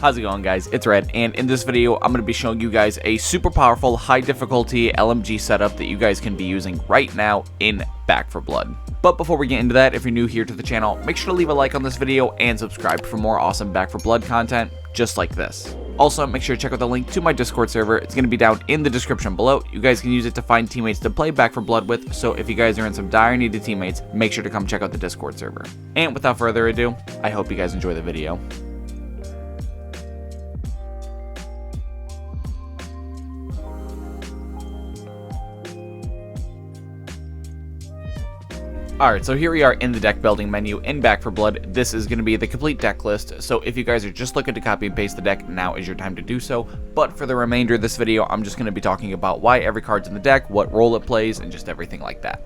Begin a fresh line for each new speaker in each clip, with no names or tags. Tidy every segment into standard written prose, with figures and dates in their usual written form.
How's it going, guys? It's Red, and in this video I'm going to be showing you guys a super powerful high difficulty LMG setup that you guys can be using right now in Back 4 Blood. But before we get into that, if you're new here to the channel, make sure to leave a like on this video and subscribe for more awesome Back 4 Blood content just like this. Also, make sure to check out the link to my Discord server. It's going to be down in the description below. You guys can use it to find teammates to play Back 4 Blood with, so if you guys are in some dire need of teammates, make sure to come check out the Discord server. And without further ado, I hope you guys enjoy the video. Alright, so here we are in the deck building menu in Back 4 Blood. This is going to be the complete deck list, so if you guys are just looking to copy and paste the deck, now is your time to do so. But for the remainder of this video, I'm just going to be talking about why every card's in the deck, what role it plays, and just everything like that.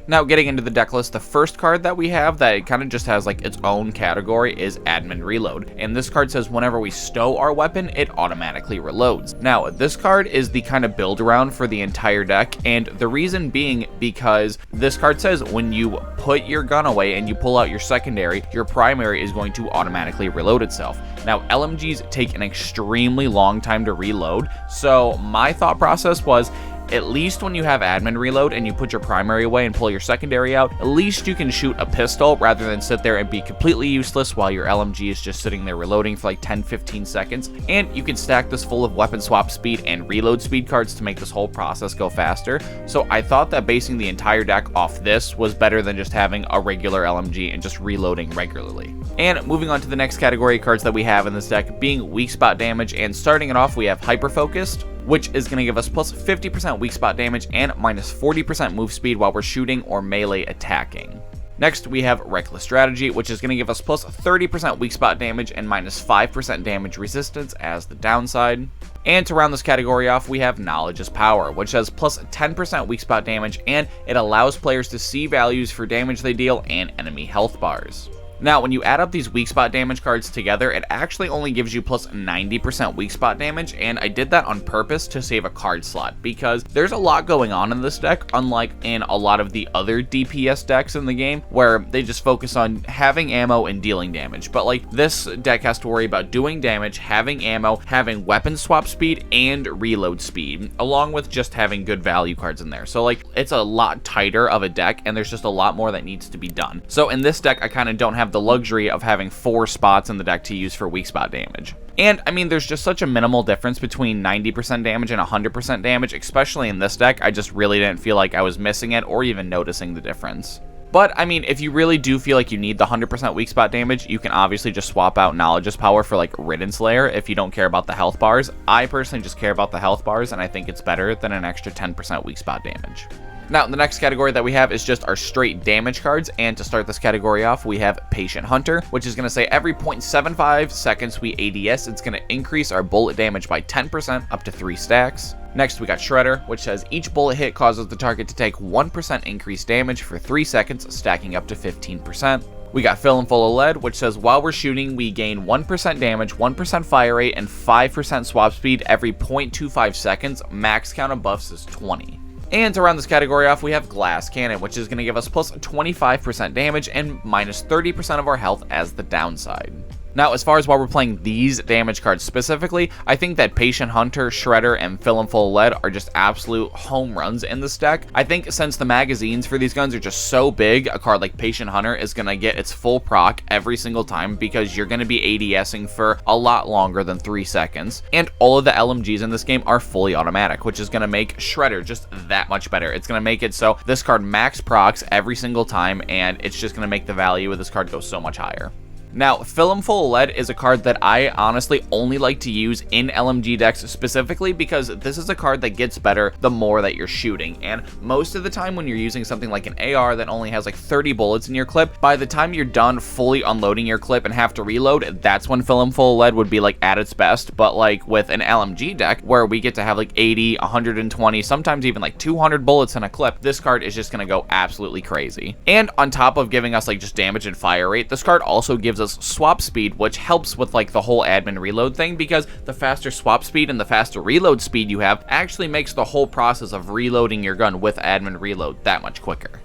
Now, getting into the deck list, the first card that we have that it kind of just has like its own category is Admin Reload. And this card says whenever we stow our weapon, it automatically reloads. Now, this card is the kind of build around for the entire deck, and the reason being because this card says when you put your gun away and you pull out your secondary, your primary is going to automatically reload itself. Now, LMGs take an extremely long time to reload, so my thought process was, at least when you have admin reload and you put your primary away and pull your secondary out, at least you can shoot a pistol rather than sit there and be completely useless while your LMG is just sitting there reloading for like 10-15 seconds. And you can stack this full of weapon swap speed and reload speed cards to make this whole process go faster. So I thought that basing the entire deck off this was better than just having a regular LMG and just reloading regularly. And moving on to the next category of cards that we have in this deck being weak spot damage, and starting it off we have Hyper Focused, which is going to give us plus 50% weak spot damage and minus 40% move speed while we're shooting or melee attacking. Next, we have Reckless Strategy, which is going to give us plus 30% weak spot damage and minus 5% damage resistance as the downside. And to round this category off, we have Knowledge is Power, which has plus 10% weak spot damage, and it allows players to see values for damage they deal and enemy health bars. Now, when you add up these weak spot damage cards together, it actually only gives you plus 90% weak spot damage, and I did that on purpose to save a card slot, because there's a lot going on in this deck, unlike in a lot of the other DPS decks in the game, where they just focus on having ammo and dealing damage. But like, this deck has to worry about doing damage, having ammo, having weapon swap speed, and reload speed, along with just having good value cards in there. So like, it's a lot tighter of a deck, and there's just a lot more that needs to be done. So in this deck, I kind of don't have the luxury of having 4 spots in the deck to use for weak spot damage. And I mean, there's just such a minimal difference between 90% damage and 100% damage, especially in this deck. I just really didn't feel like I was missing it or even noticing the difference. But I mean, if you really do feel like you need the 100% weak spot damage, you can obviously just swap out Knowledge is Power for like Ridden Slayer if you don't care about the health bars. I personally just care about the health bars, and I think it's better than an extra 10% weak spot damage. Now, the next category that we have is just our straight damage cards, and to start this category off, we have Patient Hunter, which is going to say every 0.75 seconds we ADS, it's going to increase our bullet damage by 10% up to 3 stacks. Next, we got Shredder, which says each bullet hit causes the target to take 1% increased damage for 3 seconds, stacking up to 15%. We got Fill 'em Full of Lead, which says while we're shooting, we gain 1% damage, 1% fire rate, and 5% swap speed every 0.25 seconds. Max count of buffs is 20. And to round this category off, we have Glass Cannon, which is going to give us plus 25% damage and minus 30% of our health as the downside. Now, as far as why we're playing these damage cards specifically, I think that Patient Hunter, Shredder, and Fill 'em Full of Lead are just absolute home runs in this deck. I think since the magazines for these guns are just so big, a card like Patient Hunter is going to get its full proc every single time because you're going to be ADSing for a lot longer than 3 seconds. And all of the LMGs in this game are fully automatic, which is going to make Shredder just that much better. It's going to make it so this card max procs every single time, and it's just going to make the value of this card go so much higher. Now, Fill 'em Full of Lead is a card that I honestly only like to use in LMG decks specifically because this is a card that gets better the more that you're shooting. And most of the time when you're using something like an AR that only has like 30 bullets in your clip, by the time you're done fully unloading your clip and have to reload, that's when Fill 'em Full of Lead would be like at its best. But like with an LMG deck where we get to have like 80, 120, sometimes even like 200 bullets in a clip, this card is just going to go absolutely crazy. And on top of giving us like just damage and fire rate, this card also gives us swap speed, which helps with like the whole admin reload thing, because the faster swap speed and the faster reload speed you have actually makes the whole process of reloading your gun with admin reload that much quicker.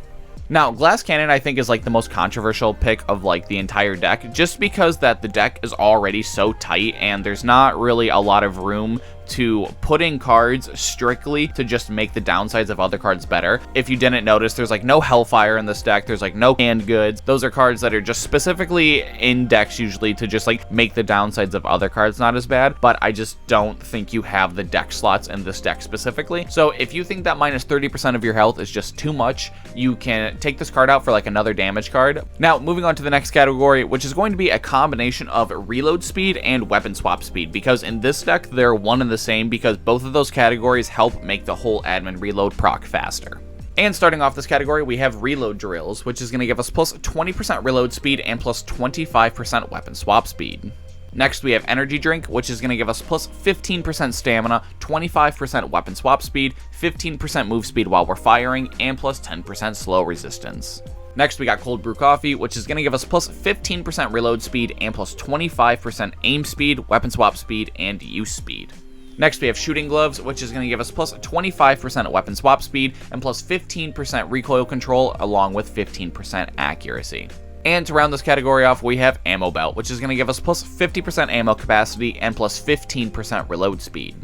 Now, Glass Cannon I think is like the most controversial pick of like the entire deck, just because that the deck is already so tight and there's not really a lot of room to put in cards strictly to just make the downsides of other cards better. If you didn't notice, there's like no Hellfire in this deck, there's like no Canned Goods. Those are cards that are just specifically in decks usually to just like make the downsides of other cards not as bad, but I just don't think you have the deck slots in this deck specifically. So if you think that minus 30% of your health is just too much, you can take this card out for like another damage card. Now, moving on to the next category, which is going to be a combination of reload speed and weapon swap speed, because in this deck, they're one and the same because both of those categories help make the whole admin reload proc faster. And starting off this category, we have Reload Drills, which is going to give us plus 20% reload speed and plus 25% weapon swap speed. Next, we have Energy Drink, which is going to give us plus 15% stamina, 25% weapon swap speed, 15% move speed while we're firing, and plus 10% slow resistance. Next, we got Cold Brew Coffee, which is going to give us plus 15% reload speed and plus 25% aim speed, weapon swap speed, and use speed. Next, we have Shooting Gloves, which is going to give us plus 25% weapon swap speed and plus 15% recoil control, along with 15% accuracy. And to round this category off, we have Ammo Belt, which is going to give us plus 50% ammo capacity and plus 15% reload speed.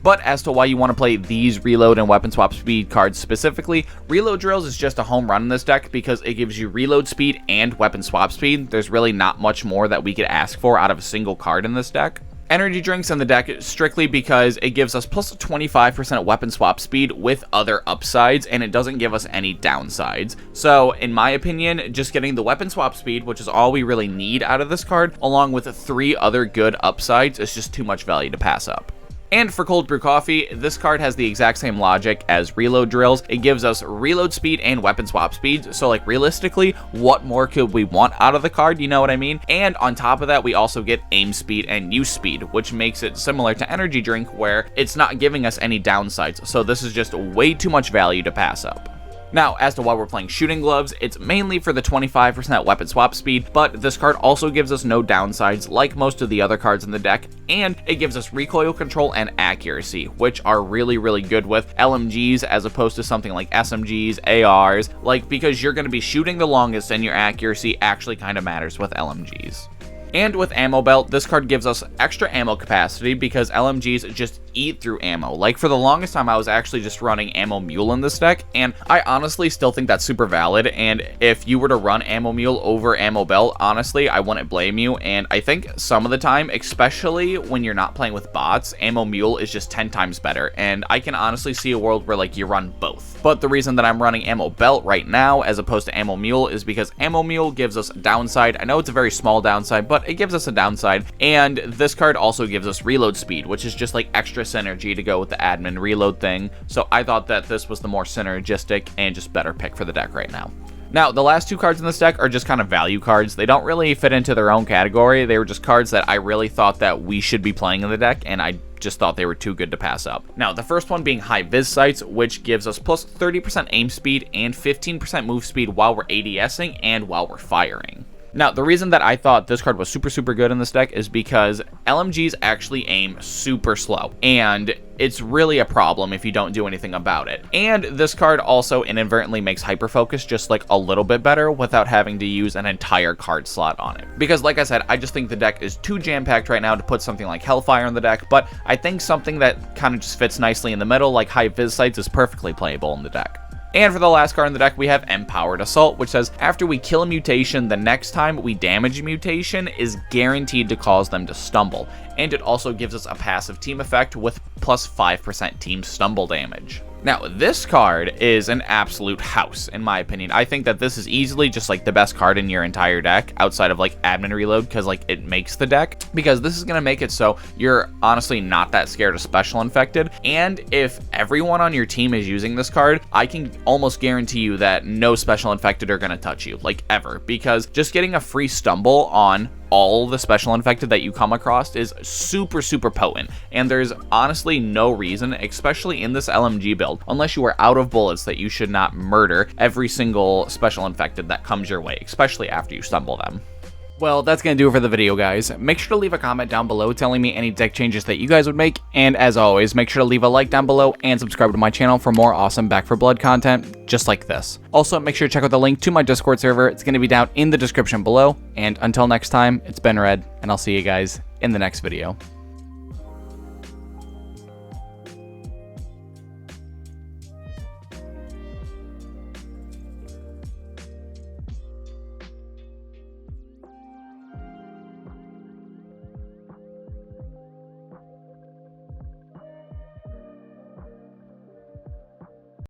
But as to why you want to play these reload and weapon swap speed cards specifically, Reload Drills is just a home run in this deck because it gives you reload speed and weapon swap speed. There's really not much more that we could ask for out of a single card in this deck. Energy Drinks in the deck strictly because it gives us plus 25% weapon swap speed with other upsides, and it doesn't give us any downsides. So, in my opinion, just getting the weapon swap speed, which is all we really need out of this card, along with 3 other good upsides, is just too much value to pass up. And for Cold Brew Coffee, this card has the exact same logic as Reload Drills. It gives us reload speed and weapon swap speed, so like realistically, what more could we want out of the card, you know what I mean? And on top of that, we also get aim speed and use speed, which makes it similar to Energy Drink where it's not giving us any downsides, so this is just way too much value to pass up. Now, as to why we're playing Shooting Gloves, it's mainly for the 25% weapon swap speed, but this card also gives us no downsides like most of the other cards in the deck, and it gives us recoil control and accuracy, which are really, really good with LMGs as opposed to something like SMGs, ARs, like because you're going to be shooting the longest and your accuracy actually kind of matters with LMGs. And with Ammo Belt, this card gives us extra ammo capacity because LMGs just eat through ammo. Like for the longest time, I was actually just running Ammo Mule in this deck, and I honestly still think that's super valid. And if you were to run Ammo Mule over Ammo Belt, honestly, I wouldn't blame you. And I think some of the time, especially when you're not playing with bots, Ammo Mule is just 10 times better. And I can honestly see a world where like you run both. But the reason that I'm running Ammo Belt right now as opposed to Ammo Mule is because Ammo Mule gives us a downside. I know it's a very small downside, but it gives us a downside, and this card also gives us reload speed, which is just like extra synergy to go with the admin reload thing, so I thought that this was the more synergistic and just better pick for the deck right now. Now, the last 2 cards in this deck are just kind of value cards. They don't really fit into their own category. They were just cards that I really thought that we should be playing in the deck, and I just thought they were too good to pass up. Now, the first one being High Vis Sights, which gives us plus 30% aim speed and 15% move speed while we're ADSing and while we're firing. Now, the reason that I thought this card was super good in this deck is because LMGs actually aim super slow, and it's really a problem if you don't do anything about it. And this card also inadvertently makes Hyperfocus just like a little bit better without having to use an entire card slot on it. Because like I said, I just think the deck is too jam-packed right now to put something like Hellfire in the deck, but I think something that kind of just fits nicely in the middle, like High Vis Sights, is perfectly playable in the deck. And for the last card in the deck, we have Empowered Assault, which says, after we kill a mutation, the next time we damage a mutation is guaranteed to cause them to stumble. And it also gives us a passive team effect with plus 5% team stumble damage. Now, this card is an absolute house, in my opinion. I think that this is easily just like the best card in your entire deck, outside of like Admin Reload, because like it makes the deck. Because this is going to make it so you're honestly not that scared of Special Infected. And if everyone on your team is using this card, I can almost guarantee you that no Special Infected are going to touch you, like ever. Because just getting a free stumble on all the Special Infected that you come across is super potent, and there's honestly no reason, especially in this LMG build, unless you are out of bullets, that you should not murder every single Special Infected that comes your way, especially after you stumble them. Well, that's going to do it for the video, guys. Make sure to leave a comment down below telling me any deck changes that you guys would make, and as always, make sure to leave a like down below and subscribe to my channel for more awesome Back 4 Blood content just like this. Also, make sure to check out the link to my Discord server. It's going to be down in the description below, and until next time, it's been Red, and I'll see you guys in the next video.